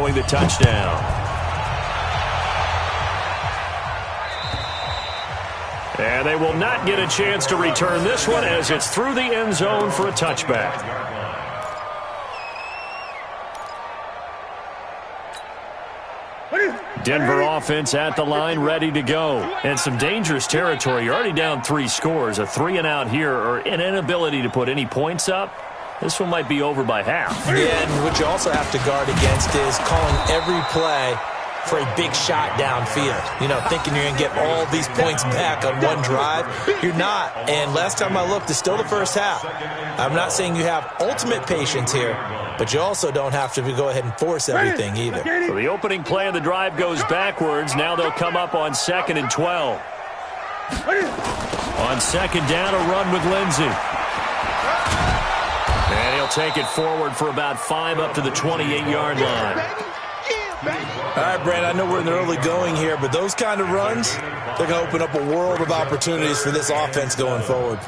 following the touchdown. And they will not get a chance to return this one as it's through the end zone for a touchback. Denver offense at the line, ready to go. And some dangerous territory. You're already down 3 scores. A 3-and-out here, or an inability to put any points up. This one might be over by half. Yeah, and what you also have to guard against is calling every play for a big shot downfield. You know, thinking you're going to get all these points back on one drive. You're not. And last time I looked, it's still the first half. I'm not saying you have ultimate patience here, but you also don't have to go ahead and force everything either. So the opening play of the drive goes backwards. Now they'll come up on 2nd and 12. On 2nd down, a run with Lindsey. And he'll take it forward for about 5 up to the 28-yard line. All right, Brand, I know we're in the early going here, but those kind of runs, they're going to open up a world of opportunities for this offense going forward.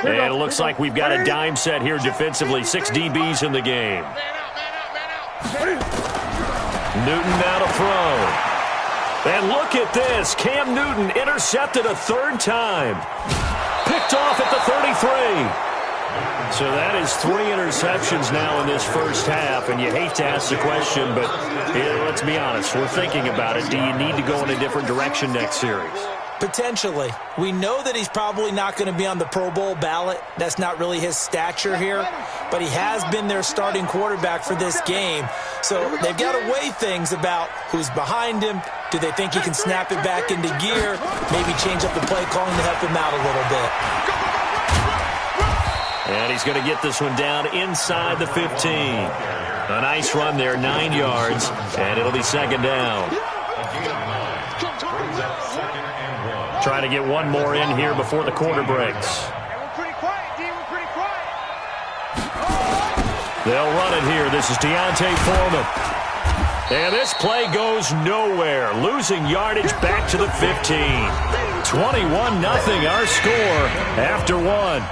And it looks like we've got a dime set here defensively. 6 DBs in the game. Newton now to throw. And look at this. Cam Newton intercepted a 3rd time. Picked off at the 33. So that is 3 interceptions now in this first half, and you hate to ask the question, but let's be honest, we're thinking about it. Do you need to go in a different direction next series? Potentially. We know that he's probably not going to be on the Pro Bowl ballot. That's not really his stature here, but he has been their starting quarterback for this game. So they've got to weigh things about who's behind him. Do they think he can snap it back into gear? Maybe change up the play calling to help him out a little bit. And he's going to get this one down inside the 15. A nice run there, 9 yards, and it'll be 2nd down. Trying to get one more in here before the quarter breaks. They'll run it here. This is Deontay Foreman. And this play goes nowhere. Losing yardage back to the 15. 21-0 our score after 1.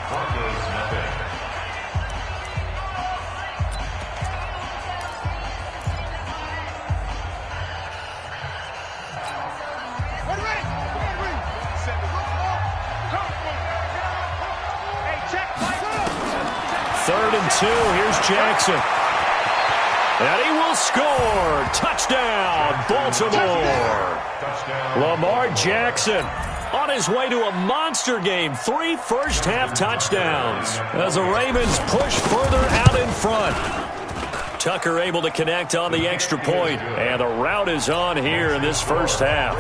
Here's Jackson. And he will score. Touchdown, Baltimore. Lamar Jackson on his way to a monster game. 3 first-half touchdowns as the Ravens push further out in front. Tucker able to connect on the extra point, and the route is on here in this first half.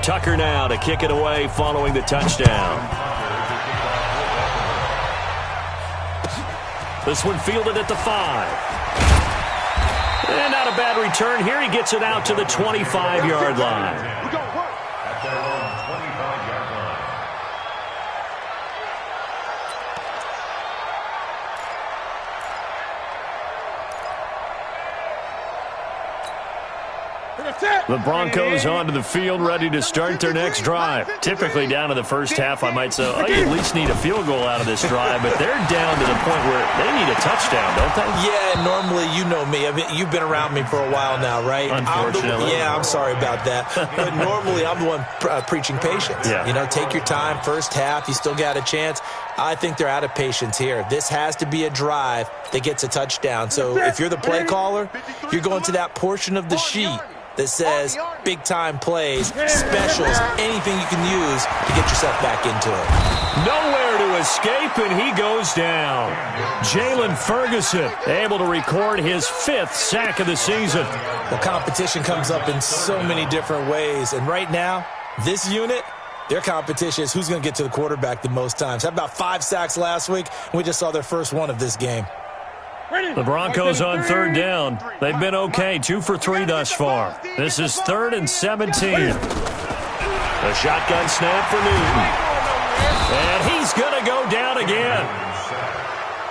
Tucker now to kick it away following the touchdown. This one fielded at the 5. And not a bad return here. He gets it out to the 25-yard line. The Broncos onto the field, ready to start their next drive. Typically down to the first half, I might say, oh, you at least need a field goal out of this drive, but they're down to the point where they need a touchdown, don't they? Yeah, normally, you know me. I mean, you've been around me for a while now, right? Unfortunately. I'm sorry about that. But normally, I'm the one preaching patience. Yeah. You know, take your time. First half, you still got a chance. I think they're out of patience here. This has to be a drive that gets a touchdown. So if you're the play caller, you're going to that portion of the sheet that says big-time plays, specials, anything you can use to get yourself back into it. Nowhere to escape, and he goes down. Jalen Ferguson able to record his 5th sack of the season. Well, competition comes up in so many different ways, and right now, this unit, their competition is who's going to get to the quarterback the most times. Had about 5 sacks last week, and we just saw their first one of this game. The Broncos on 3rd down. They've been okay, 2 for 3 thus far. This is 3rd and 17. A shotgun snap for Newton. And he's going to go down again.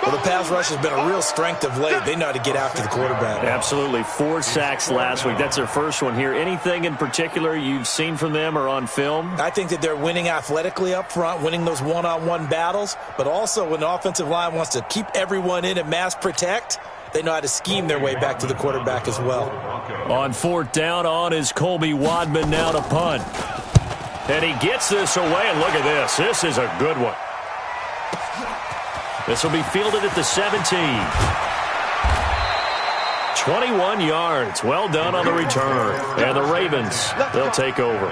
Well, the pass rush has been a real strength of late. They know how to get after the quarterback. Absolutely. 4 sacks last week. That's their first one here. Anything in particular you've seen from them or on film? I think that they're winning athletically up front, winning those one-on-one battles, but also when the offensive line wants to keep everyone in and mass protect, they know how to scheme their way back to the quarterback as well. On 4th down, on is Colby Wadman now to punt. And he gets this away, and look at this. This is a good one. This will be fielded at the 17. 21 yards. Well done on the return. And the Ravens, they'll take over.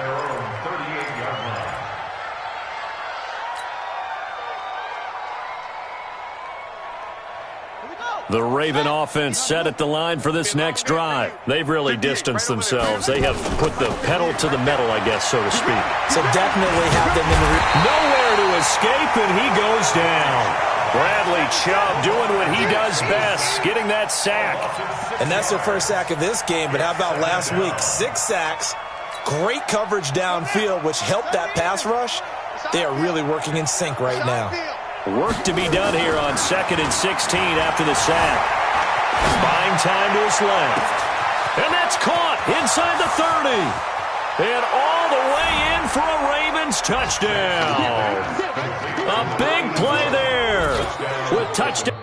The Raven offense set at the line for this next drive. They've really distanced themselves. They have put the pedal to the metal, I guess, so to speak. So definitely have them in the... Nowhere to escape, and he goes down. Bradley Chubb doing what he does best, getting that sack. And that's their first sack of this game, but how about last week? 6 sacks, great coverage downfield, which helped that pass rush. They are really working in sync right now. Work to be done here on 2nd and 16 after the sack. Buying time to his left. And that's caught inside the 30. And all the way in for a Ravens touchdown. A big play there with touchdown.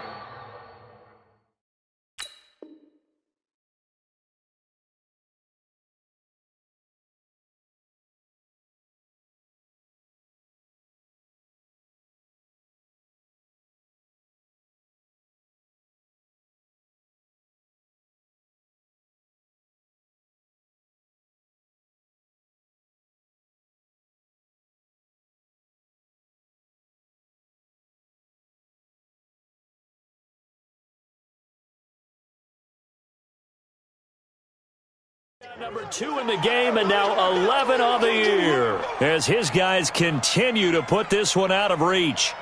Number 2 in the game, and now 11 on the year, as his guys continue to put this one out of reach.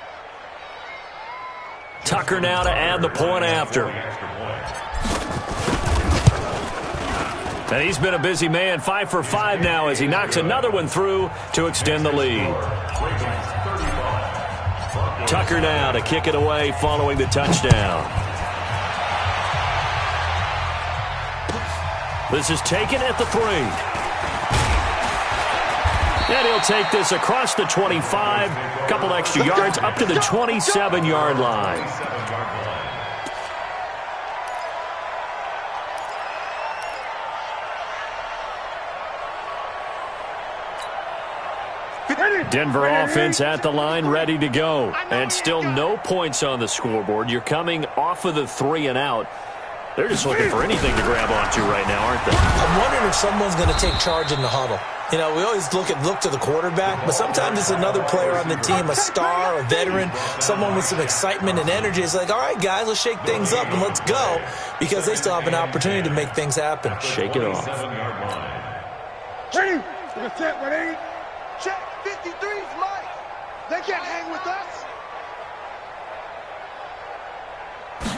Tucker now to add the point after. And he's been a busy man, 5 for 5 now as he knocks another one through to extend the lead. Tucker now to kick it away following the touchdown. This is taken at the 3. And he'll take this across the 25, couple extra yards up to the 27-yard line. Denver offense at the line, ready to go. And still no points on the scoreboard. You're coming off of the 3 and out. They're just looking for anything to grab onto right now, aren't they? I'm wondering if someone's going to take charge in the huddle. You know, we always look to the quarterback, but sometimes it's another player on the team, a star, a veteran, someone with some excitement and energy. It's like, all right, guys, let's shake things up and let's go, because they still have an opportunity to make things happen. Shake it off. Ready? We're set, ready? Check. 53's Mike. They can't hang with us.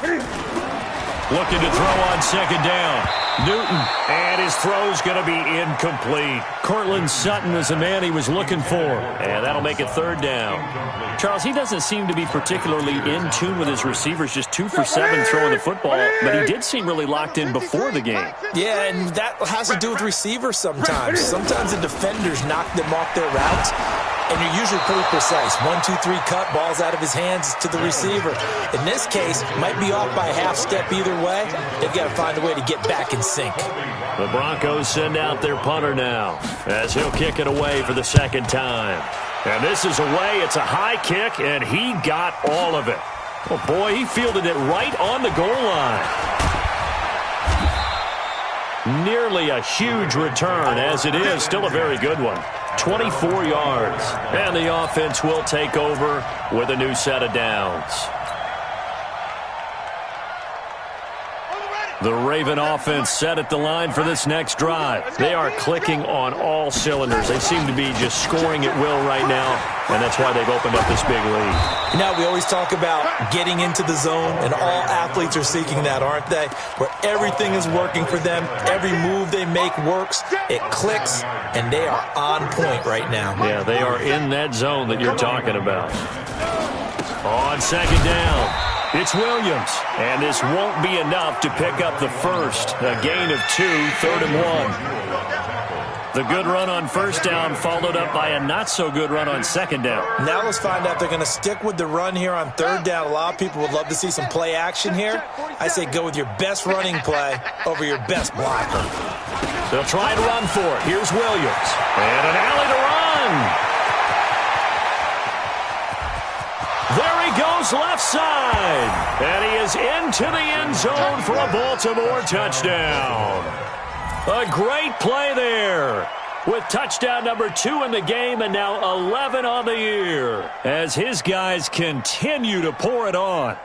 Ready? Looking to throw on 2nd down. Newton, and his throw's going to be incomplete. Cortland Sutton was the man he was looking for, and that'll make it 3rd down. Charles, he doesn't seem to be particularly in tune with his receivers, just 2 for 7 throwing the football, but he did seem really locked in before the game. Yeah, and that has to do with receivers sometimes. Sometimes the defenders knock them off their routes, and you're usually pretty precise. 1, 2, 3 cut, balls out of his hands to the receiver. In this case, might be off by a half step either way. They've got to find a way to get back in sync. The Broncos send out their punter now as he'll kick it away for the 2nd time. And this is away. It's a high kick, and he got all of it. Oh, boy, he fielded it right on the goal line. Nearly a huge return, as it is. Still a very good one. 24 yards. And the offense will take over with a new set of downs. The Raven offense set at the line for this next drive. They are clicking on all cylinders. They seem to be just scoring at will right now, and that's why they've opened up this big lead. You know, we always talk about getting into the zone, and all athletes are seeking that, aren't they? Where everything is working for them. Every move they make works. It clicks, and they are on point right now. Yeah, they are in that zone that you're talking about. On 2nd down. It's Williams, and this won't be enough to pick up the first. A gain of 2, 3rd and 1. The good run on first down followed up by a not-so-good run on second down. Now let's find out if they're going to stick with the run here on third down. A lot of people would love to see some play action here. I say go with your best running play over your best blocker. They'll try and run for it. Here's Williams. And an alley to run. There he goes left side. And he is into the end zone for a Baltimore touchdown. A great play there with touchdown number 2 in the game and now 11 on the year as his guys continue to pour it on.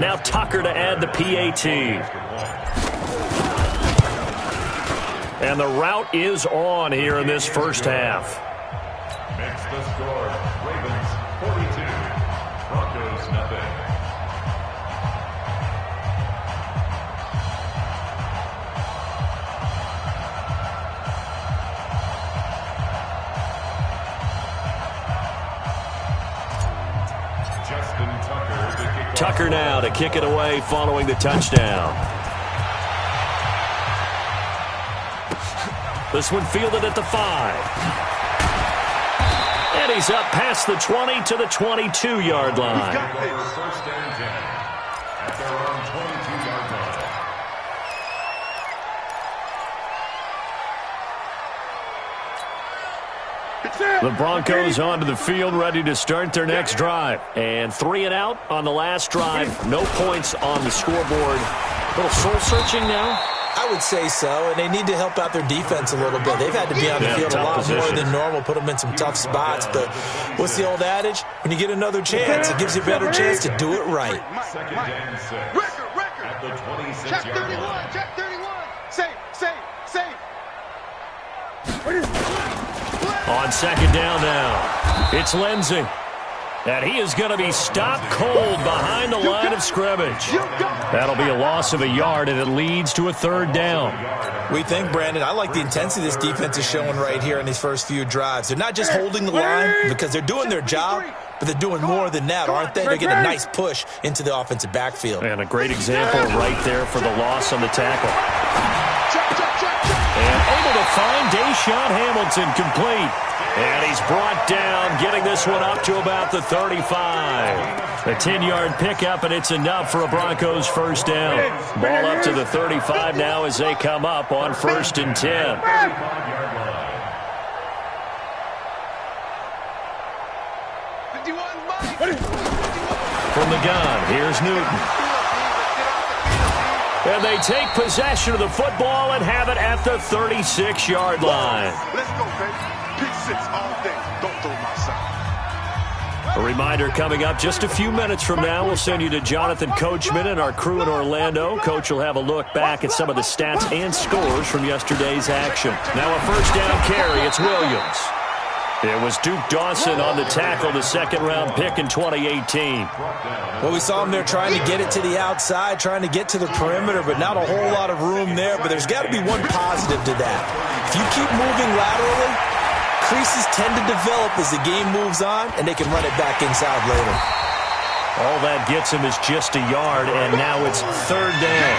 Now Tucker to add the PAT. And the route is on here in this first half. Makes the score, Ravens 42, Broncos nothing. Tucker now to kick it away following the touchdown. This one fielded at the 5. And he's up past the 20 to the 22-yard line. First and 10 at their own 22-yard line. The Broncos onto the field, ready to start their next drive. And 3 and out on the last drive. No points on the scoreboard. A little soul-searching now. I would say so, and they need to help out their defense a little bit. They've had to be on the field a lot more than normal, put them in some tough spots. But what's the old adage? When you get another chance, it gives you a better chance to do it right. Second and 6. Record. At the 26-yard Check 31. line. Check 31. Safe. On second down now, it's Lindsey. And he is going to be stopped cold behind the line of scrimmage. That'll be a loss of a yard, and it leads to a 3rd down. We think, Brandon, I like the intensity this defense is showing right here in these first few drives. They're not just holding the line because they're doing their job, but they're doing more than that, aren't they? They're getting a nice push into the offensive backfield. And a great example right there for the loss on the tackle. And able to find Deshaun Hamilton complete. And he's brought down, getting this one up to about the 35. A 10-yard pickup, and it's enough for a Broncos first down. Ball up to the 35 now as they come up on 1st and 10. From the gun, here's Newton. And they take possession of the football and have it at the 36-yard line. Let's go, baby. Pick 6 all day. Don't throw my side. A reminder coming up just a few minutes from now, we'll send you to Jonathan Coachman and our crew in Orlando. Coach will have a look back at some of the stats and scores from yesterday's action. Now a first down carry, it's Williams. It was Duke Dawson on the tackle, the second-round pick in 2018. Well, we saw him there trying to get it to the outside, trying to get to the perimeter, but not a whole lot of room there. But there's got to be one positive to that. If you keep moving laterally, creases tend to develop as the game moves on, and they can run it back inside later. All that gets him is just a yard, and now it's 3rd down.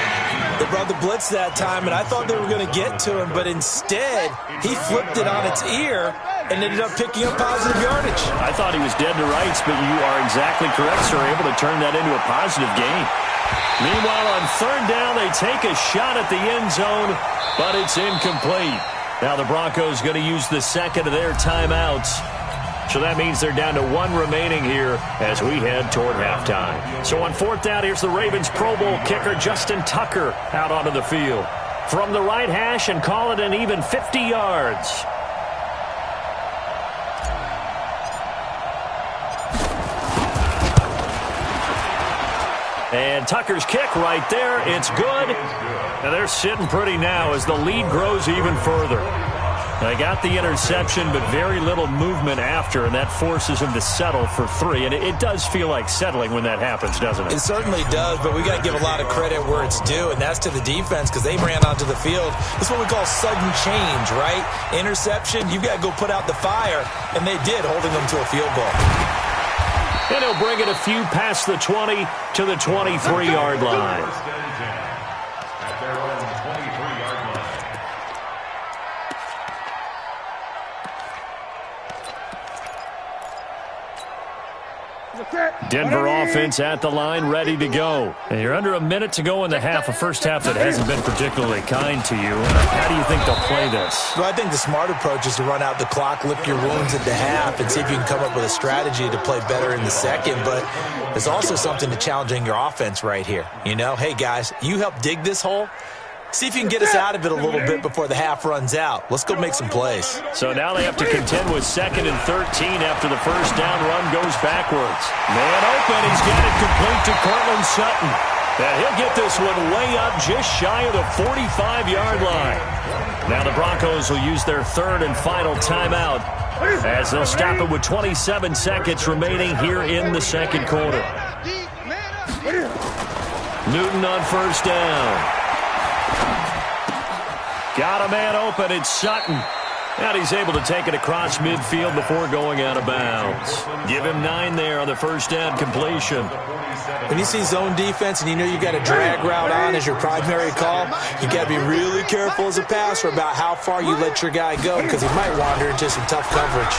They brought the blitz that time, and I thought they were going to get to him, but instead, he flipped it on its ear and ended up picking up positive yardage. I thought he was dead to rights, but you are exactly correct, sir. Able to turn that into a positive gain. Meanwhile, on 3rd down, they take a shot at the end zone, but it's incomplete. Now the Broncos going to use the second of their timeouts. So that means they're down to 1 remaining here as we head toward halftime. So on 4th down, here's the Ravens Pro Bowl kicker Justin Tucker out onto the field. From the right hash and call it an even 50 yards. And Tucker's kick right there. It's good. And they're sitting pretty now as the lead grows even further. They got the interception, but very little movement after, and that forces him to settle for 3. And it does feel like settling when that happens, doesn't it? It certainly does, but we got to give a lot of credit where it's due, and that's to the defense because they ran onto the field. This is what we call sudden change, right? Interception, you've got to go put out the fire, and they did, holding them to a field goal. And he'll bring it a few past the 20 to the 23-yard line. At their own 23-yard line. Denver offense at the line, ready to go. And you're under a minute to go in the half, a first half that hasn't been particularly kind to you. How do you think they'll play this? Well, I think the smart approach is to run out the clock, lick your wounds at the half, and see if you can come up with a strategy to play better in the second. But there's also something to challenging your offense right here. You know, hey, guys, you help dig this hole. See if you can get us out of it a little bit before the half runs out. Let's go make some plays. So now they have to contend with 2nd and 13 after the first down run goes backwards. Man open, he's got it complete to Cortland Sutton. And he'll get this one way up just shy of the 45-yard line. Now the Broncos will use their 3rd and final timeout as they'll stop it with 27 seconds remaining here in the second quarter. Newton on first down. Got a man open, it's Sutton. And he's able to take it across midfield before going out of bounds. Give him 9 there on the first down completion. When you see zone defense and you know you got a drag route on as your primary call, you got to be really careful as a passer about how far you let your guy go because he might wander into some tough coverage.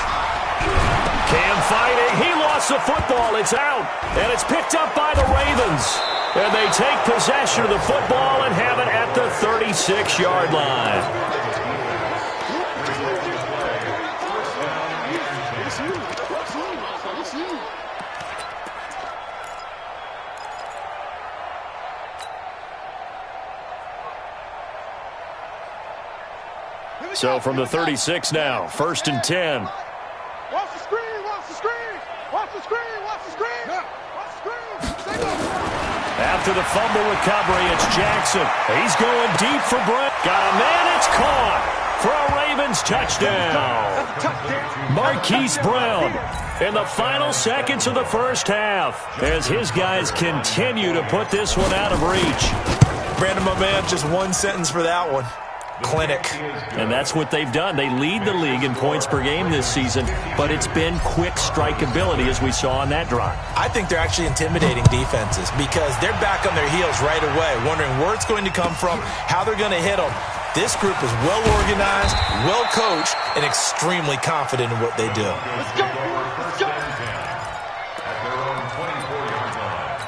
Cam fighting. He lost the football. It's out. And it's picked up by the Ravens. And they take possession of the football and have it at the 36-yard line. So from the 36 now, 1st and 10. Watch the screen, watch the screen, watch the screen, watch the screen, watch the screen. After the fumble recovery, it's Jackson. He's going deep for Brent. Got a man, it's caught for a Ravens touchdown. Marquise Brown in the final seconds of the first half as his guys continue to put this one out of reach. Brandon, my man, just one sentence for that one. Clinic. And that's what they've done. They lead the league in points per game this season, but it's been quick strikeability as we saw on that drive. I think they're actually intimidating defenses because they're back on their heels right away, wondering where it's going to come from, how they're going to hit them. This group is well organized, well coached, and extremely confident in what they do. Let's go. Let's go. At their own 24-yard line.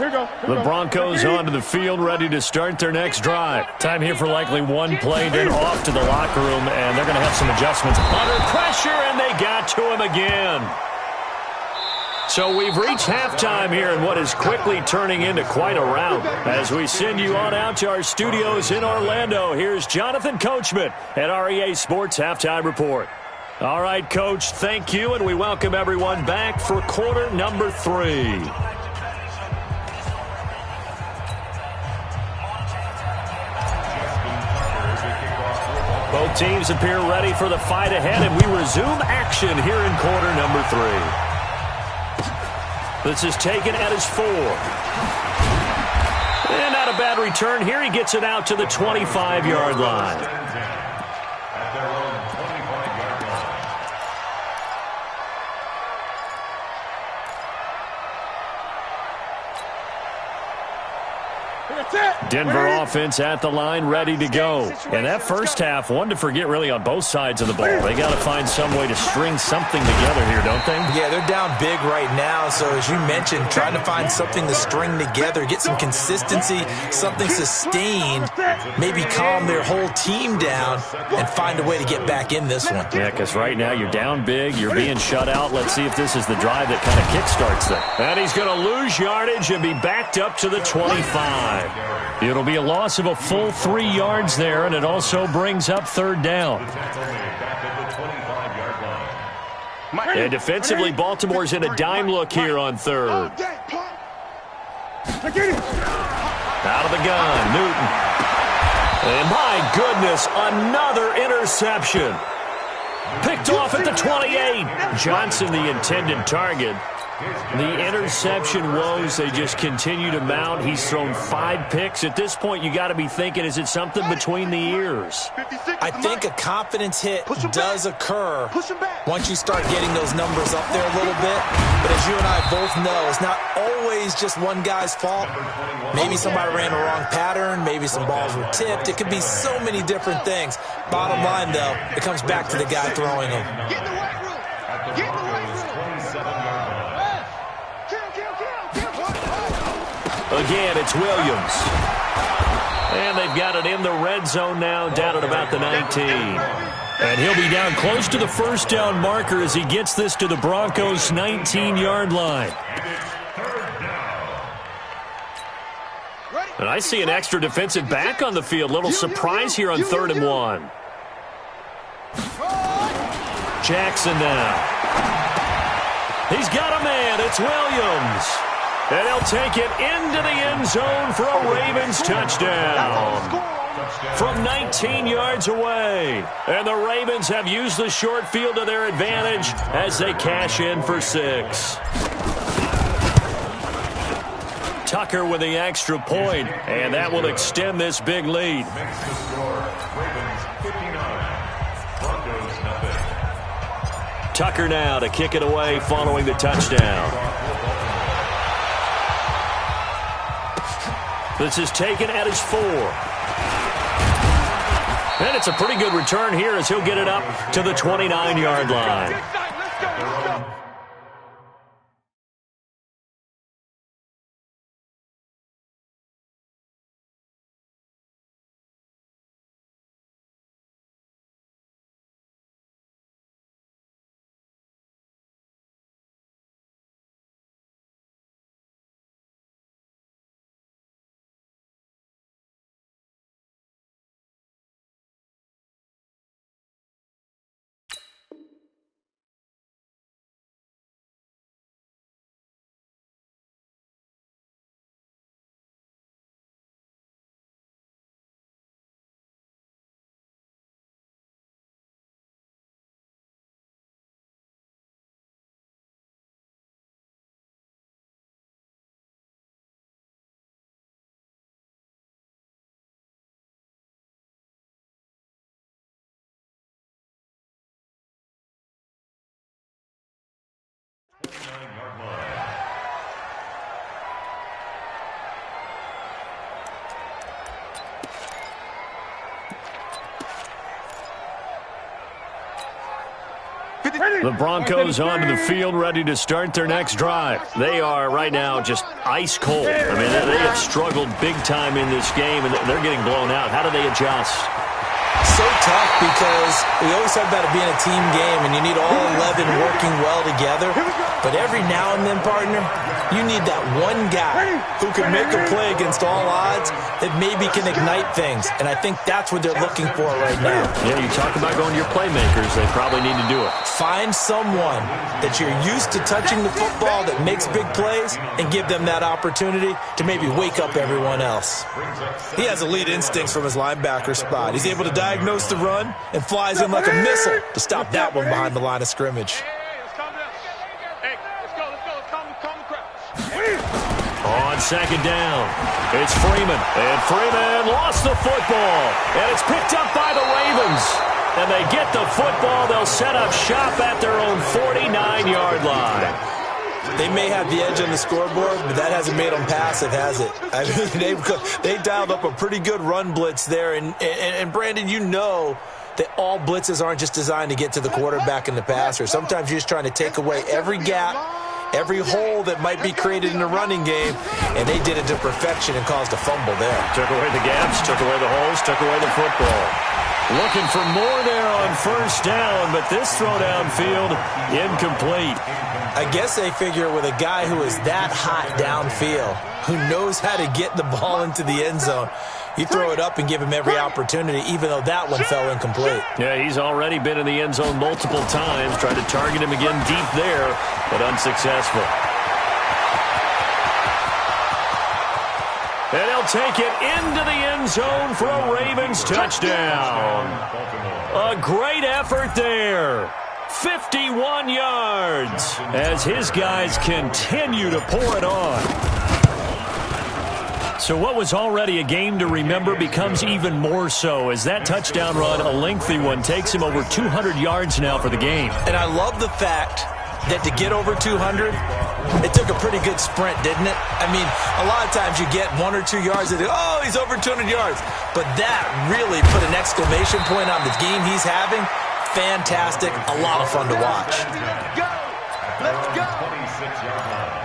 The Broncos onto the field, ready to start their next drive. Time here for likely one play, then off to the locker room, and they're going to have some adjustments. Under pressure, and they got to him again. So we've reached halftime here in what is quickly turning into quite a rout. As we send you on out to our studios in Orlando, here's Jonathan Coachman at REA Sports Halftime Report. All right, Coach, thank you, and we welcome everyone back for quarter number 3. Both teams appear ready for the fight ahead, and we resume action here in quarter number 3. This is taken at his 4. And not a bad return here. He gets it out to the 25-yard line. At their own 25-yard line. Denver offense at the line, ready to go. And that first half, one to forget really on both sides of the ball. They got to find some way to string something together here, don't they? Yeah, they're down big right now. So as you mentioned, trying to find something to string together, get some consistency, something sustained, maybe calm their whole team down and find a way to get back in this one. Yeah, because right now you're down big, you're being shut out. Let's see if this is the drive that kind of kickstarts them. And he's going to lose yardage and be backed up to the 25. It'll be a loss of a full 3 yards there, and it also brings up 3rd down. And defensively, Baltimore's in a dime look here on third. Out of the gun, Newton. And my goodness, another interception. Picked off at the 28. Johnson, the intended target. The interception woes, they just continue to mount. He's thrown 5 picks. At this point, you got to be thinking, is it something between the ears? I think a confidence hit does occur once you start getting those numbers up there a little bit. But as you and I both know, it's not always just one guy's fault. Maybe somebody ran a wrong pattern. Maybe some balls were tipped. It could be so many different things. Bottom line, though, it comes back to the guy throwing them. Get in the weight room. Get in the weight room. Again, it's Williams. And they've got it in the red zone now, down at about the 19. And he'll be down close to the first down marker as he gets this to the Broncos' 19-yard line. And I see an extra defensive back on the field. Little surprise here on 3rd and 1. Jackson now. He's got a man. It's Williams. And he'll take it into the end zone for a Ravens touchdown from 19 yards away. And the Ravens have used the short field to their advantage as they cash in for 6. Tucker with the extra point, and that will extend this big lead. Tucker now to kick it away following the touchdown. This is taken at his 4. And it's a pretty good return here as he'll get it up to the 29-yard line. The Broncos onto the field, ready to start their next drive. They are right now just ice cold. I mean, they have struggled big time in this game, and they're getting blown out. How do they adjust? So tough because we always talk about it being a team game, and you need all 11 working well together. But every now and then, partner, you need that one guy who can make a play against all odds that maybe can ignite things. And I think that's what they're looking for right now. Yeah, you talk about going to your playmakers. They probably need to do it. Find someone that you're used to touching the football that makes big plays and give them that opportunity to maybe wake up everyone else. He has elite instincts from his linebacker spot. He's able to diagnose the run and flies in like a missile to stop that one behind the line of scrimmage. On second down, it's Freeman. And Freeman lost the football. And it's picked up by the Ravens. And they get the football. They'll set up shop at their own 49-yard line. They may have the edge on the scoreboard, but that hasn't made them passive, has it? I mean, they dialed up a pretty good run blitz there. And Brandon, you know that all blitzes aren't just designed to get to the quarterback and the passer. Sometimes you're just trying to take away every gap, every hole that might be created in the running game, and they did it to perfection and caused a fumble there. Took away the gaps, took away the holes, took away the football. Looking for more there on first down, but this throw downfield, incomplete. I guess they figure with a guy who is that hot downfield, who knows how to get the ball into the end zone. You throw it up and give him every opportunity, even though that one fell incomplete. Yeah, he's already been in the end zone multiple times, tried to target him again deep there, but unsuccessful. And he'll take it into the end zone for a Ravens touchdown. A great effort there. 51 yards as his guys continue to pour it on. So what was already a game to remember becomes even more so as that touchdown run, a lengthy one, takes him over 200 yards now for the game. And I love the fact that to get over 200, it took a pretty good sprint, didn't it? I mean, a lot of times you get 1 or 2 yards and oh, he's over 200 yards. But that really put an exclamation point on the game he's having. Fantastic. A lot of fun to watch. Go! Let's go! 26-yard line.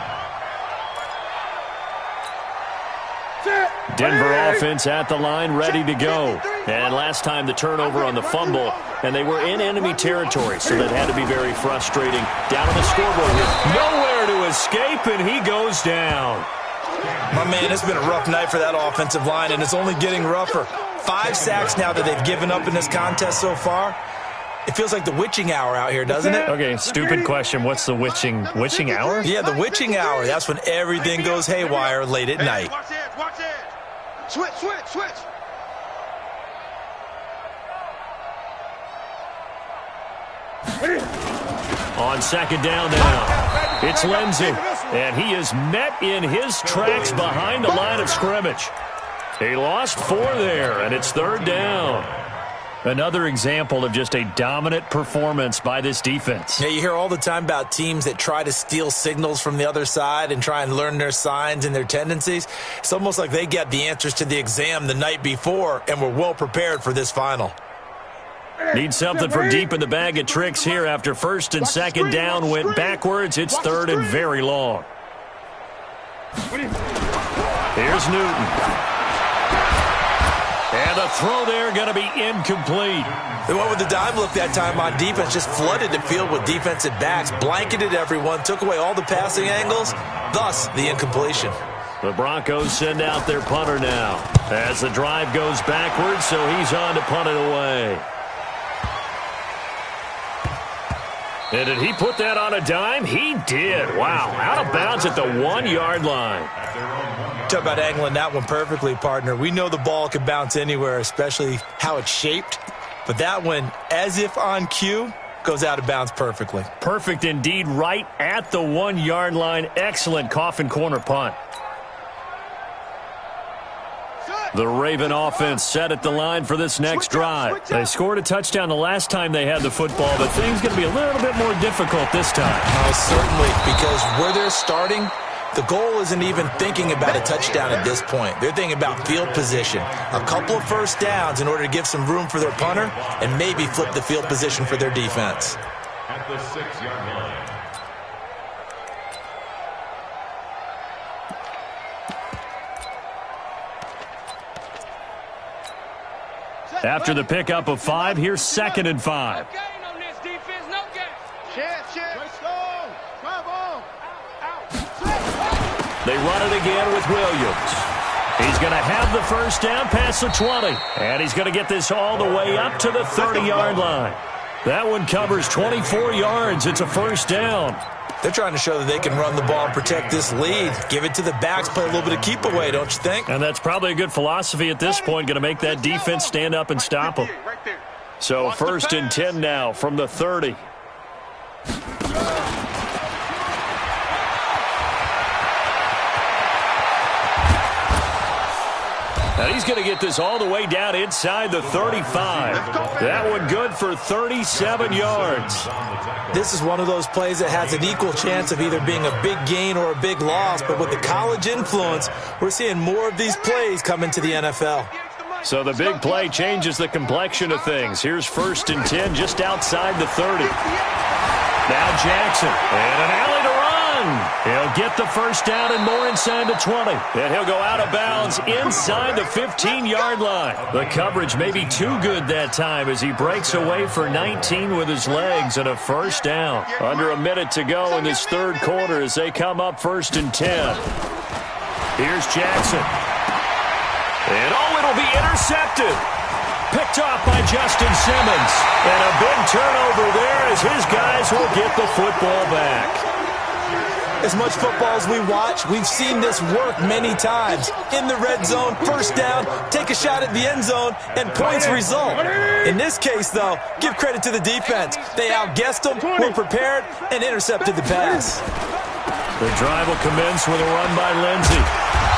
Denver offense at the line, ready to go. And last time the turnover on the fumble, and they were in enemy territory, so that had to be very frustrating. Down on the scoreboard with nowhere to escape, and he goes down. My man, it's been a rough night for that offensive line, and it's only getting rougher. 5 sacks now that they've given up in this contest so far. It feels like the witching hour out here, doesn't it? Okay, stupid question. What's the witching hour? Yeah, the witching hour. That's when everything goes haywire late at night. Watch it, watch it. Switch, switch, switch. On second down now, it's Lindsey, and he is met in his tracks behind the line of scrimmage. He lost 4 there, and it's third down. Another example of just a dominant performance by this defense. Yeah, you hear all the time about teams that try to steal signals from the other side and try and learn their signs and their tendencies. It's almost like they got the answers to the exam the night before and were well prepared for this final. Need something from deep in the bag of tricks here after first and second down went backwards. It's third and very long. Here's Newton. And the throw there going to be incomplete. They went with the dime look that time on defense, just flooded the field with defensive backs, blanketed everyone, took away all the passing angles, thus the incompletion. The Broncos send out their punter now as the drive goes backwards, so he's on to punt it away. And did he put that on a dime? He did. Wow, out of bounds at the 1-yard line. Talk about angling that one perfectly, partner. We know the ball can bounce anywhere, especially how it's shaped. But that one, as if on cue, goes out of bounds perfectly. Perfect indeed, right at the 1-yard line. Excellent coffin corner punt. The Raven offense set at the line for this next drive. They scored a touchdown the last time they had the football, but things going to be a little bit more difficult this time. Oh, certainly, because where they're starting, the goal isn't even thinking about a touchdown at this point. They're thinking about field position. A couple of first downs in order to give some room for their punter and maybe flip the field position for their defense. At the 6-yard line. After the pickup of 5, here's 2nd and 5. They run it again with Williams. He's going to have the first down past the 20. And he's going to get this all the way up to the 30-yard line. That one covers 24 yards. It's a first down. They're trying to show that they can run the ball and protect this lead. Give it to the backs, play a little bit of keep away, don't you think? And that's probably a good philosophy at this point, going to make that defense stand up and stop them. So 1st and 10 now from the 30. And he's going to get this all the way down inside the 35. That one good for 37 yards. This is one of those plays that has an equal chance of either being a big gain or a big loss. But with the college influence, we're seeing more of these plays come into the NFL. So the big play changes the complexion of things. Here's 1st and 10 just outside the 30. Now Jackson, and an alley to run. He'll get the first down and more inside the 20. And he'll go out of bounds inside the 15-yard line. The coverage may be too good that time as he breaks away for 19 with his legs and a first down. Under a minute to go in this third quarter as they come up 1st and 10. Here's Jackson. And, it'll be intercepted. Picked off by Justin Simmons. And a big turnover there as his guys will get the football back. As much football as we watch, we've seen this work many times. In the red zone, first down, take a shot at the end zone, and points result. In this case, though, give credit to the defense. They outguessed them, were prepared, and intercepted the pass. The drive will commence with a run by Lindsey.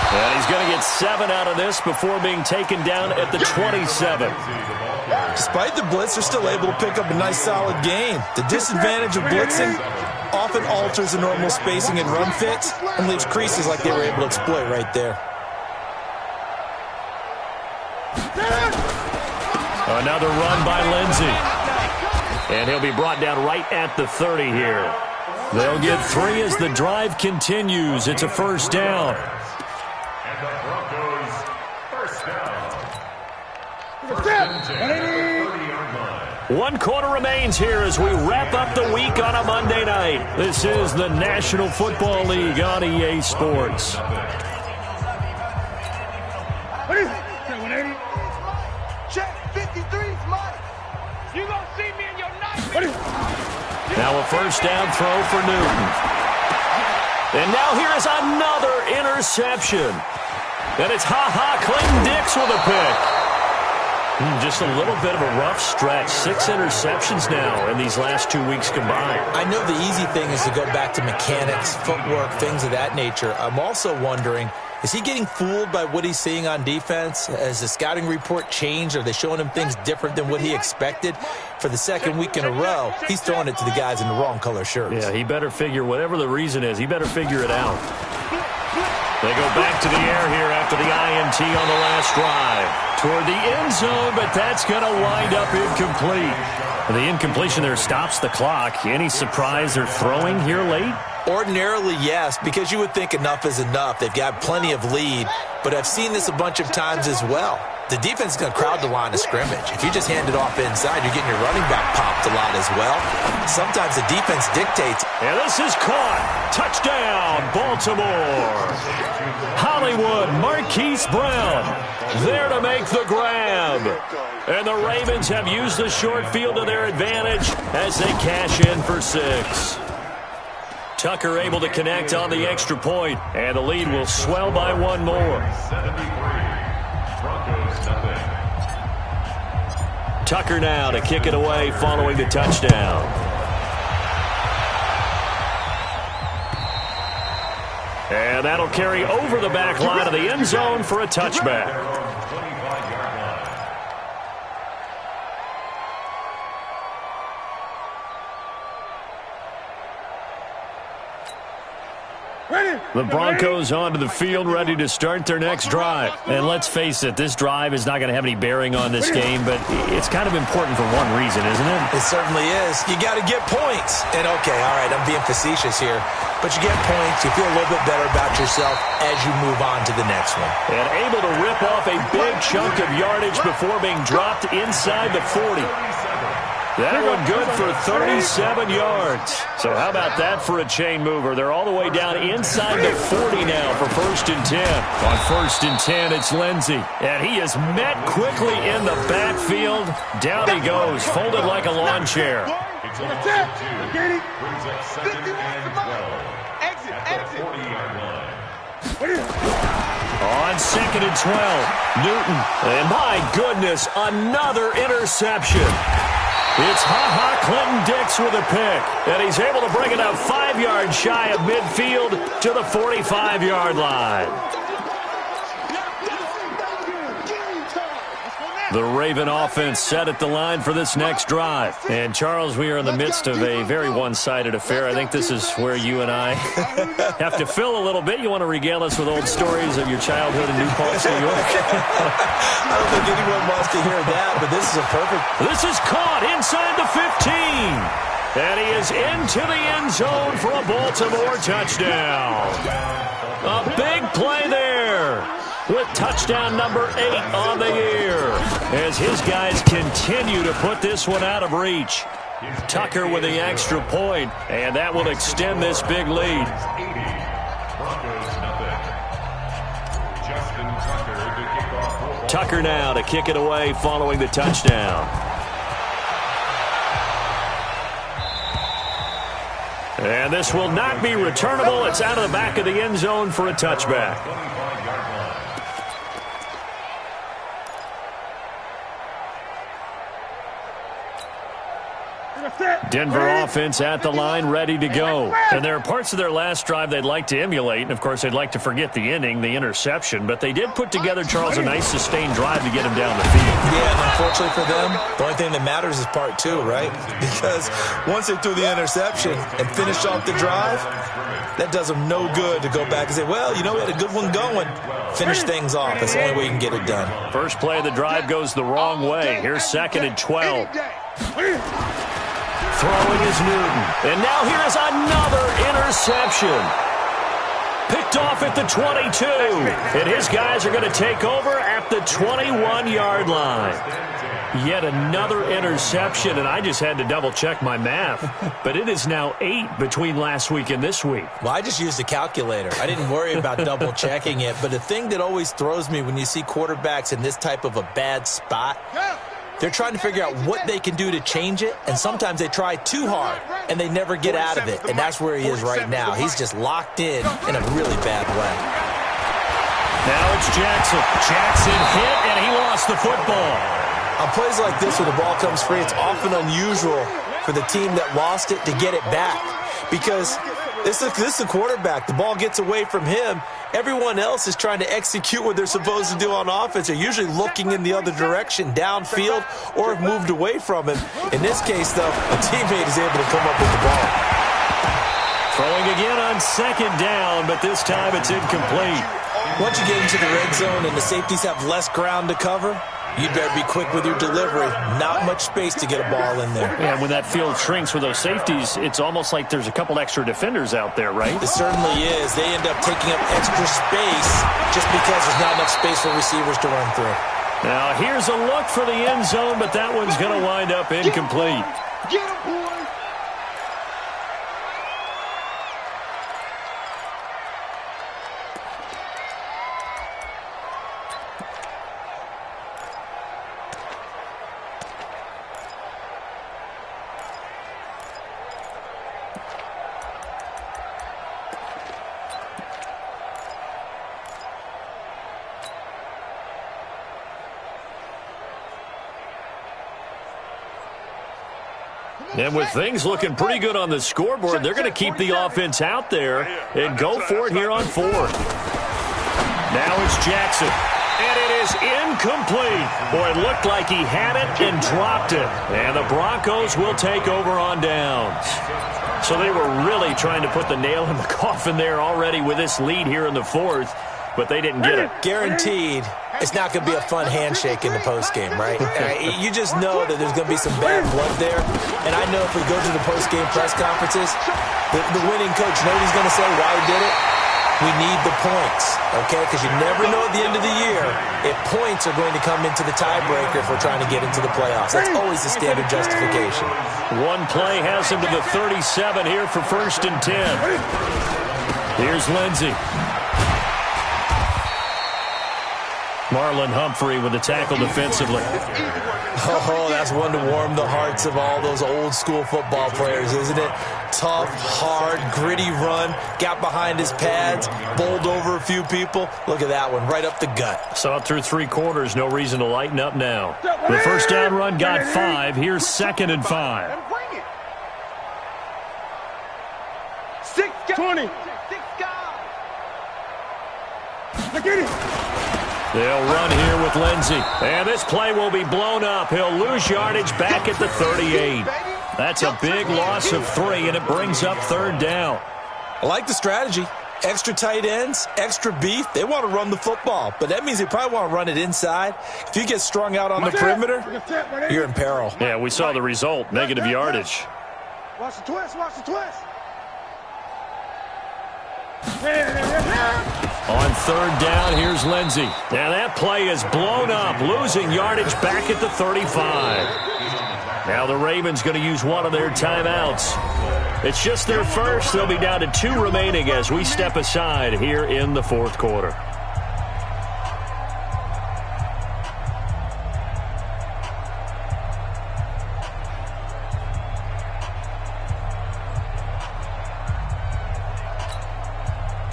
And he's going to get 7 out of this before being taken down at the 27. Despite the blitz, they're still able to pick up a nice, solid gain. The disadvantage of blitzing often alters the normal spacing and run fits and leaves creases like they were able to exploit right there. Another run by Lindsey. And he'll be brought down right at the 30 here. They'll get 3 as the drive continues. It's a first down. And the Broncos first down. First and 10 at the 30-yard line. 1 quarter remains here as we wrap up the week on a Monday night. This is the National Football League on EA Sports. Check 53's Mike. You gonna see me in your nightmare. Now a first down throw for Newton. And now here is another interception. And it's Clinton Dix with a pick. Just a little bit of a rough stretch. 6 interceptions now in these last 2 weeks combined. I know the easy thing is to go back to mechanics, footwork, things of that nature. I'm also wondering, is he getting fooled by what he's seeing on defense? Has the scouting report changed? Are they showing him things different than what he expected? For the second week in a row, he's throwing it to the guys in the wrong color shirts. Yeah, he better figure, whatever the reason is, he better figure it out. They go back to the air here after the INT on the last drive. Toward the end zone, but that's going to wind up incomplete. The incompletion there stops the clock. Any surprise they're throwing here late? Ordinarily, yes, because you would think enough is enough. They've got plenty of lead, but I've seen this a bunch of times as well. The defense is going to crowd the line of scrimmage. If you just hand it off inside, you're getting your running back popped a lot as well. Sometimes the defense dictates. And this is caught. Touchdown, Baltimore. Hollywood Marquise Brown there to make the grab. And the Ravens have used the short field to their advantage as they cash in for 6. Tucker able to connect on the extra point, and the lead will swell by 1 more. 73. Broncos nothing. Tucker now to kick it away following the touchdown. And that'll carry over the back line of the end zone for a touchback. The Broncos onto the field, ready to start their next drive. And let's face it, this drive is not going to have any bearing on this game, but it's kind of important for one reason, isn't it? It certainly is. You got to get points. And, okay, all right, I'm being facetious here. But you get points, you feel a little bit better about yourself as you move on to the next one. And able to rip off a big chunk of yardage before being dropped inside the 40. That one good for 37 yards. So how about that for a chain mover? They're all the way down inside the 40 now for 1st and 10. On 1st and 10, it's Lindsey. And he is met quickly in the backfield. Down he goes, folded like a lawn chair. It's a 2. Brings up 2nd and 12. Exit. At the 40-yard line. On 2nd and 12, Newton. And my goodness, another interception. It's Clinton Dix with a pick, and he's able to bring it up 5 yards shy of midfield to the 45-yard line. The Raven offense set at the line for this next drive. And, Charles, we are in the midst of a very one-sided affair. I think this is where you and I have to fill a little bit. You want to regale us with old stories of your childhood in New Paltz, New York? I don't think anyone wants to hear that, but this is a perfect. This is caught inside the 15. And he is into the end zone for a Baltimore touchdown. A big play there, with touchdown number 8 on the year, as his guys continue to put this one out of reach. Tucker with the extra point, and that will extend this big lead. Tucker now to kick it away following the touchdown. And this will not be returnable. It's out of the back of the end zone for a touchback. Denver offense at the line, ready to go. And there are parts of their last drive they'd like to emulate. And, of course, they'd like to forget the inning, the interception. But they did put together, Charles, a nice sustained drive to get him down the field. Yeah, and unfortunately for them, the only thing that matters is part two, right? Because once they threw the interception and finished off the drive, that does them no good to go back and say, well, you know, we had a good one going. Finish things off. That's the only way you can get it done. First play of the drive goes the wrong way. Here's 2nd and 12. Throwing is Newton. And now here is another interception. Picked off at the 22. And his guys are going to take over at the 21-yard line. Yet another interception, and I just had to double-check my math. But it is now 8 between last week and this week. Well, I just used a calculator. I didn't worry about double-checking it. But the thing that always throws me when you see quarterbacks in this type of a bad spot, they're trying to figure out what they can do to change it, and sometimes they try too hard, and they never get out of it. And that's where he is right now. He's just locked in a really bad way. Now it's Jackson. Jackson hit, and he lost the football. On plays like this, when the ball comes free, it's often unusual for the team that lost it to get it back. Because this is the quarterback. The ball gets away from him. Everyone else is trying to execute what they're supposed to do on offense. They're usually looking in the other direction, downfield, or have moved away from him. In this case, though, a teammate is able to come up with the ball. Throwing again on 2nd down, but this time it's incomplete. Once you get into the red zone and the safeties have less ground to cover, you'd better be quick with your delivery. Not much space to get a ball in there. Yeah, when that field shrinks with those safeties, it's almost like there's a couple extra defenders out there, right? It certainly is. They end up taking up extra space just because there's not enough space for receivers to run through. Now, here's a look for the end zone, but that one's going to wind up incomplete. Get him, boy. And with things looking pretty good on the scoreboard, they're going to keep the offense out there and go for it here on 4th. Now it's Jackson. And it is incomplete. Boy, it looked like he had it and dropped it. And the Broncos will take over on downs. So they were really trying to put the nail in the coffin there already with this lead here in the 4th, but they didn't get it. Guaranteed. It's not going to be a fun handshake in the postgame, right? You just know that there's going to be some bad blood there. And I know if we go to the postgame press conferences, the winning coach, you know what he's going to say, why he did it? We need the points, okay? Because you never know at the end of the year if points are going to come into the tiebreaker if we're trying to get into the playoffs. That's always the standard justification. One play has him to the 37 here for 1st and 10. Here's Lindsey. Marlon Humphrey with the tackle defensively. Oh, that's one to warm the hearts of all those old school football players, isn't it? Tough, hard, gritty run, got behind his pads, bowled over a few people. Look at that one, right up the gut. Saw it through 3 quarters, no reason to lighten up now. The first down run got 5. Here's 2nd and 5. 20. Look at it. They'll run here with Lindsey. And this play will be blown up. He'll lose yardage back at the 38. That's a big loss of 3, and it brings up 3rd down. I like the strategy. Extra tight ends, extra beef. They want to run the football, but that means they probably want to run it inside. If you get strung out on the perimeter, you're in peril. Yeah, we saw the result, negative yardage. Watch the twist, watch the twist. On 3rd down, here's Lindsey. Now that play is blown up, losing yardage back at the 35. Now the Ravens going to use one of their timeouts. It's just their first. They'll be down to 2 remaining as we step aside here in the 4th quarter.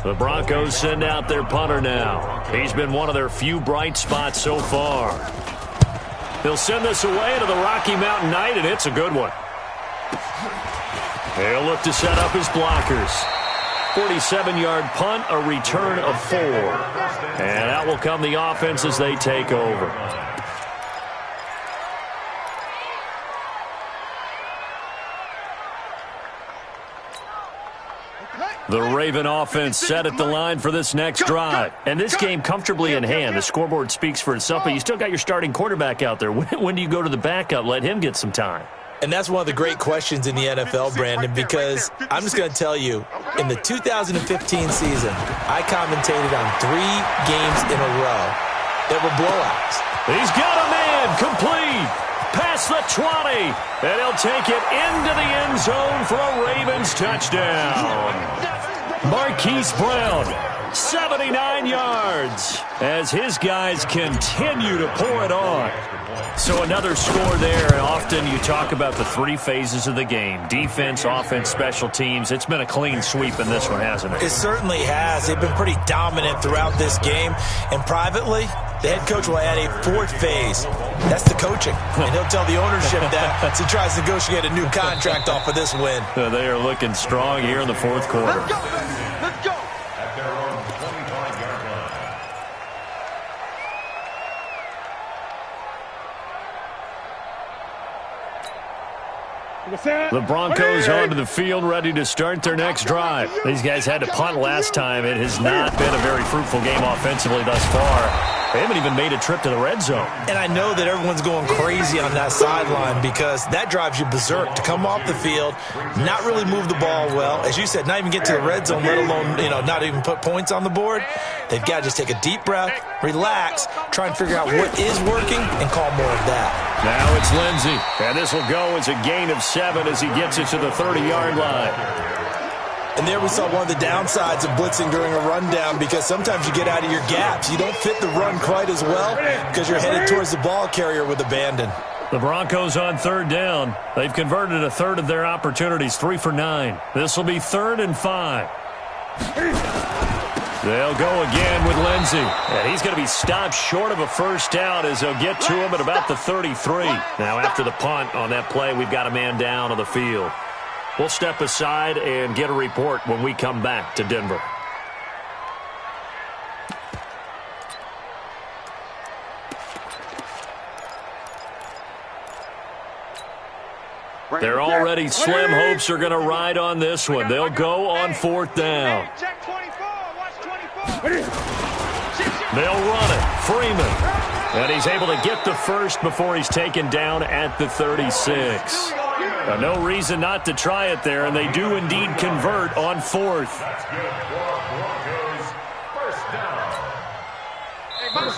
The Broncos send out their punter now. He's been one of their few bright spots so far. He'll send this away into the Rocky Mountain Night, and it's a good one. He'll look to set up his blockers. 47-yard punt, a return of 4. And out will come the offense as they take over. The Raven offense set at the line for this next drive. And this game comfortably in hand. The scoreboard speaks for itself, but you still got your starting quarterback out there. When do you go to the backup? Let him get some time. And that's one of the great questions in the NFL, Brandon, because I'm just going to tell you, in the 2015 season, I commentated on 3 games in a row that were blowouts. He's got a man complete. Past the 20, and he'll take it into the end zone for a Ravens touchdown. Marquise Brown, 79 yards, as his guys continue to pour it on. So another score there, and often you talk about the 3 phases of the game. Defense, offense, special teams. It's been a clean sweep in this one, hasn't it? It certainly has. They've been pretty dominant throughout this game. And privately, the head coach will add a 4th phase. That's the coaching. And he'll tell the ownership that as he tries to negotiate a new contract off of this win. They are looking strong here in the 4th quarter. Let's go, baby. Let's go. At their own 25-yard line. The Broncos onto the field, ready to start their next drive. These guys had to punt last time. It has not been a very fruitful game offensively thus far. They haven't even made a trip to the red zone. And I know that everyone's going crazy on that sideline because that drives you berserk to come off the field, not really move the ball well. As you said, not even get to the red zone, let alone, not even put points on the board. They've got to just take a deep breath, relax, try and figure out what is working, and call more of that. Now it's Lindsey, and this will go as a gain of 7 as he gets it to the 30-yard line. And there we saw one of the downsides of blitzing during a rundown because sometimes you get out of your gaps. You don't fit the run quite as well because you're headed towards the ball carrier with abandon. The Broncos on 3rd down. They've converted a 1/3 of their opportunities, 3 for 9. This will be 3rd and 5. They'll go again with Lindsey. And he's going to be stopped short of a 1st down as they'll get to him at about the 33. Now after the punt on that play, we've got a man down on the field. We'll step aside and get a report when we come back to Denver. They're already slim hopes are going to ride on this one. They'll go on 4th down. They'll run it. Freeman. And he's able to get the 1st before he's taken down at the 36. No reason not to try it there, and they do indeed convert on 4th.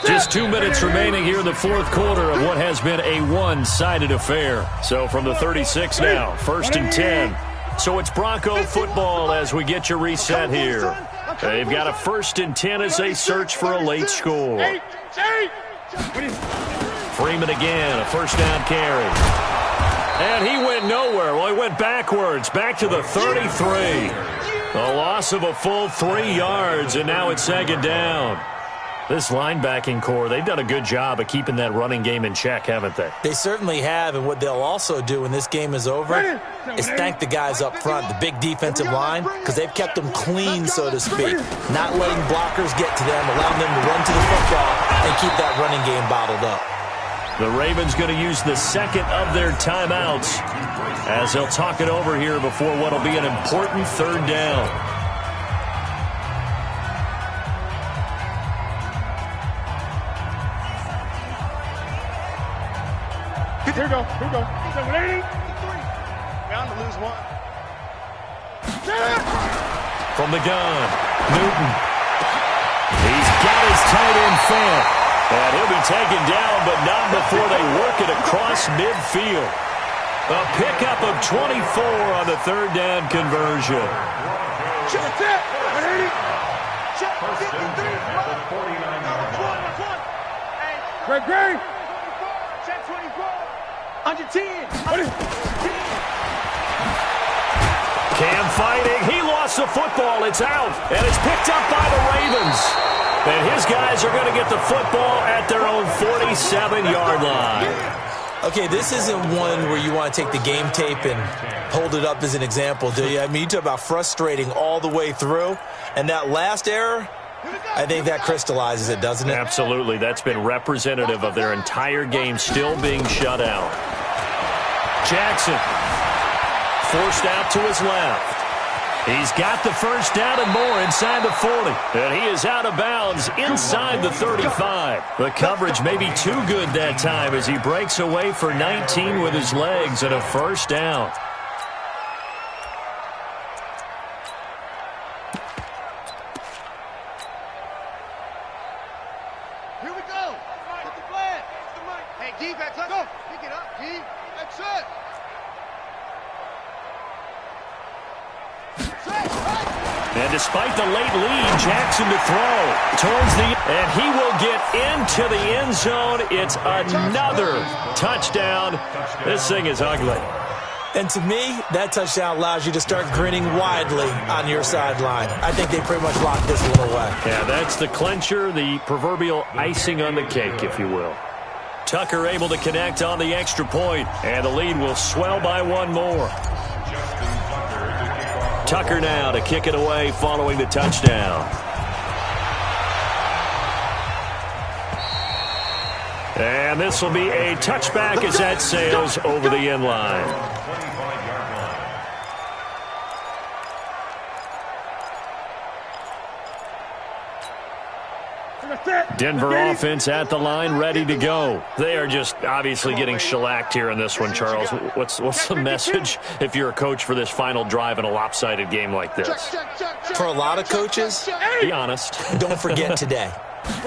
Just 2 minutes remaining here in the 4th quarter of what has been a one-sided affair. So from the 36 now, 1st and 10. So it's Bronco football as we get you reset here. They've got a 1st and 10 as they search for a late score. Freeman again, a 1st down carry. And he went nowhere. Well, he went backwards, back to the 33. A loss of a full 3 yards, and now it's 2nd down. This linebacking core, they've done a good job of keeping that running game in check, haven't they? They certainly have, and what they'll also do when this game is over is thank the guys up front, the big defensive line, because they've kept them clean, so to speak, not letting blockers get to them, allowing them to run to the football and keep that running game bottled up. The Ravens going to use the 2nd of their timeouts as they'll talk it over here before what will be an important 3rd down. Here we go. Bound to lose 1. From the gun, Newton. He's got his tight end fed. And he'll be taken down, but not before they work it across midfield. A pickup of 24 on the 3rd down conversion. Check 53. Greg. Check 24. Under 10. Cam fighting. He lost lost the football. It's out, and it's picked up by the Ravens. And his guys are going to get the football at their own 47-yard line. Okay, this isn't one where you want to take the game tape and hold it up as an example, do you? I mean, you talk about frustrating all the way through. And that last error, I think that crystallizes it, doesn't it? Absolutely. That's been representative of their entire game still being shut out. Jackson forced out to his left. He's got the first down and more inside the 40. And he is out of bounds inside the 35. The coverage may be too good that time as he breaks away for 19 with his legs and a first down. Here we go. Get the flag. Hey, defense, let's go. Pick it up, D. That's it. And despite the late lead, Jackson to throw towards and he will get into the end zone. It's another touchdown. This thing is ugly. And to me, that touchdown allows you to start grinning widely on your sideline. I think they pretty much locked this one away. Yeah, that's the clincher, the proverbial icing on the cake, if you will. Tucker able to connect on the extra point, and the lead will swell by one more. Tucker now to kick it away following the touchdown. And this will be a touchback as that sails over the end line. Denver offense at the line, ready to go. They are just obviously getting shellacked here in this one, Charles. What's the message if you're a coach for this final drive in a lopsided game like this? For a lot of coaches, be honest. Don't forget today.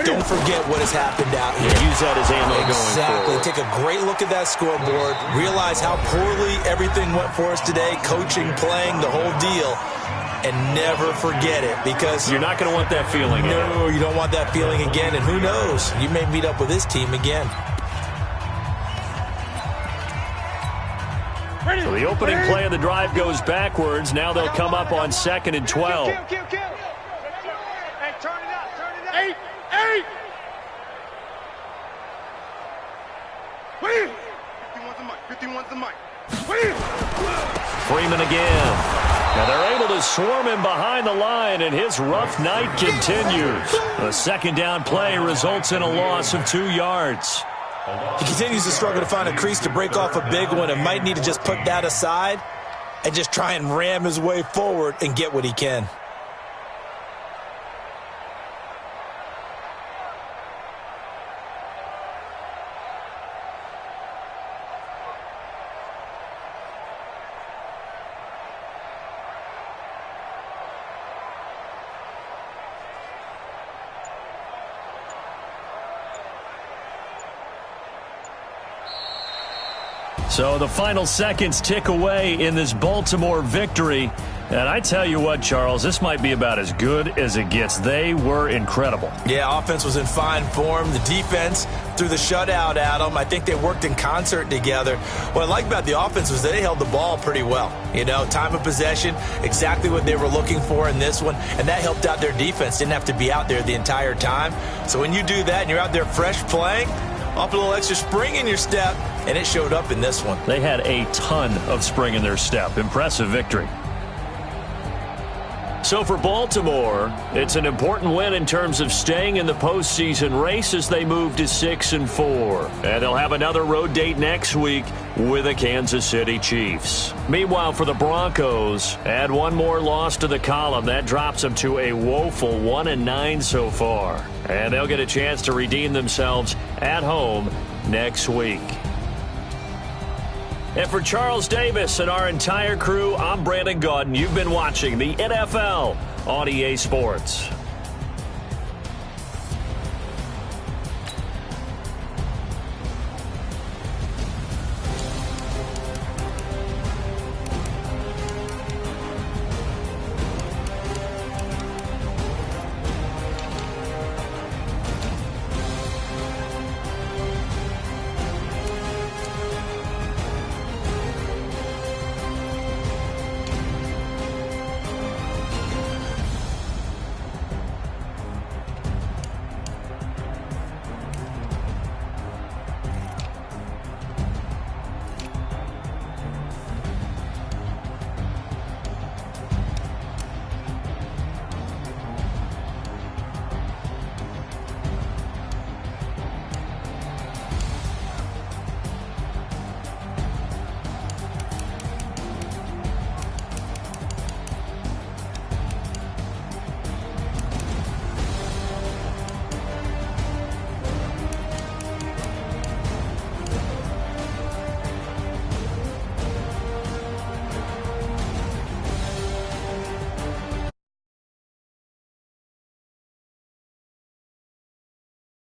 Don't forget what has happened out here. Use that as ammo going forward. Exactly. Take a great look at that scoreboard. Realize how poorly everything went for us today. Coaching, playing, the whole deal. And never forget it, because you're not going to want that feeling again. No, you don't want that feeling again. And who knows? You may meet up with this team again. So the opening play of the drive goes backwards. Now they'll come up on 2nd and 12. Hey, turn it up, turn it up. 8. 51's the mic. Freeman again. Now they're able to swarm him behind the line, and his rough night continues. A second down play results in a loss of 2 yards. He continues to struggle to find a crease to break off a big one, and might need to just put that aside and just try and ram his way forward and get what he can. So the final seconds tick away in this Baltimore victory. And I tell you what, Charles, this might be about as good as it gets. They were incredible. Yeah, offense was in fine form. The defense threw the shutout at them. I think they worked in concert together. What I like about the offense was they held the ball pretty well. You know, time of possession, exactly what they were looking for in this one. And that helped out their defense. Didn't have to be out there the entire time. So when you do that and you're out there fresh playing, off a little extra spring in your step, and it showed up in this one. They had a ton of spring in their step. Impressive victory. So for Baltimore, it's an important win in terms of staying in the postseason race as they move to 6-4. And they'll have another road date next week with the Kansas City Chiefs. Meanwhile, for the Broncos, add one more loss to the column. That drops them to a woeful 1-9 so far. And they'll get a chance to redeem themselves at home next week. And for Charles Davis and our entire crew, I'm Brandon Gaudin. You've been watching the NFL on EA Sports.